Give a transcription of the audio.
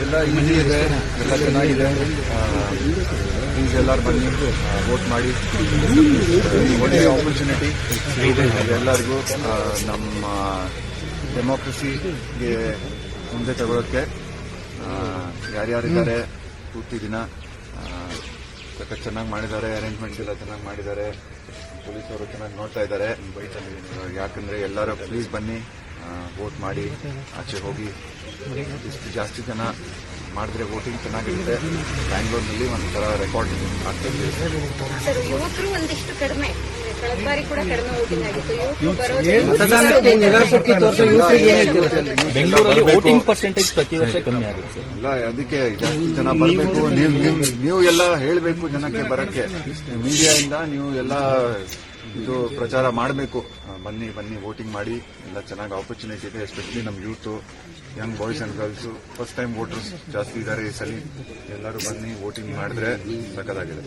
ಎಲ್ಲ ಈಸಿ ಇದೆ, ಎಲ್ಲ ಚೆನ್ನಾಗಿದೆ. ಪ್ಲೀಸ್ ಎಲ್ಲರೂ ಬನ್ನಿ, ವೋಟ್ ಮಾಡಿ. ಒಳ್ಳೆಯ ಆಪರ್ಚುನಿಟಿ ಇದೆ ಎಲ್ಲರಿಗೂ ನಮ್ಮ ಡೆಮೋಕ್ರಸಿಗೆ ಮುಂದೆ ತಗೊಳ್ಳೋಕ್ಕೆ. ಯಾರ್ಯಾರಿದ್ದಾರೆ ಪೂರ್ತಿ ದಿನ ಚೆನ್ನಾಗಿ ಮಾಡಿದ್ದಾರೆ, ಅರೇಂಜ್ಮೆಂಟ್ಸ್ ಎಲ್ಲ ಚೆನ್ನಾಗಿ ಮಾಡಿದ್ದಾರೆ, ಪೊಲೀಸವರು ಚೆನ್ನಾಗಿ ನೋಡ್ತಾ ಇದ್ದಾರೆ. ಯಾಕಂದ್ರೆ ಎಲ್ಲರೂ ಪ್ಲೀಸ್ ಬನ್ನಿ, ವೋಟ್ ಮಾಡಿ, ಆಚೆ ಹೋಗಿ. ಇಷ್ಟು ಜಾಸ್ತಿ ಜನ ಮಾಡಿದ್ರೆ ವೋಟಿಂಗ್ ಚೆನ್ನಾಗಿರುತ್ತೆ. ಬ್ಯಾಂಗ್ಳೂರಿನಲ್ಲಿ ಒಂಥರ ರೆಕಾರ್ಡ್ ಆಗ್ತದೆ. ಸರ್, ಯುವಕರು ಒಂದಿಷ್ಟು ಕಡಿಮೆ, ಕಳೆದ ಬಾರಿ ಕೂಡ ಕಡಿಮೆ ವೋಟಿಂಗ್ ಆಗಿತ್ತು. ಬೆಂಗಳೂರಲ್ಲಿ ವೋಟಿಂಗ್ ಪರ್ಸೆಂಟೇಜ್ ಪ್ರತಿ ವರ್ಷ ಕಮ್ಮಿ ಆಗುತ್ತೆ. ಇಲ್ಲ, ಅದಕ್ಕೆ ಜಾಸ್ತಿ ಜನ ಬರಬೇಕು. ನೀವು ಎಲ್ಲ ಹೇಳಬೇಕು ಜನಕ್ಕೆ ಬರಕ್ಕೆ. ಮೀಡಿಯಾದಿಂದ ನೀವು ಎಲ್ಲ ಇದು ಪ್ರಚಾರ ಮಾಡಬೇಕು. ಬನ್ನಿ ಬನ್ನಿ, ವೋಟಿಂಗ್ ಮಾಡಿ. ಎಲ್ಲ ಚೆನ್ನಾಗಿ ಆಪರ್ಚುನಿಟಿ ಇದೆ. ಎಸ್ಪೆಷಲಿ ನಮ್ಮ youth, Young boys and girls, first time voters ಜಾಸ್ತಿ ಇದ್ದಾರೆ ಈ ಸಲ. ಎಲ್ಲರೂ ಬನ್ನಿ, ವೋಟಿಂಗ್ ಮಾಡಿದ್ರೆ ಸಕ್ಕತ್ತಾಗಿದೆ.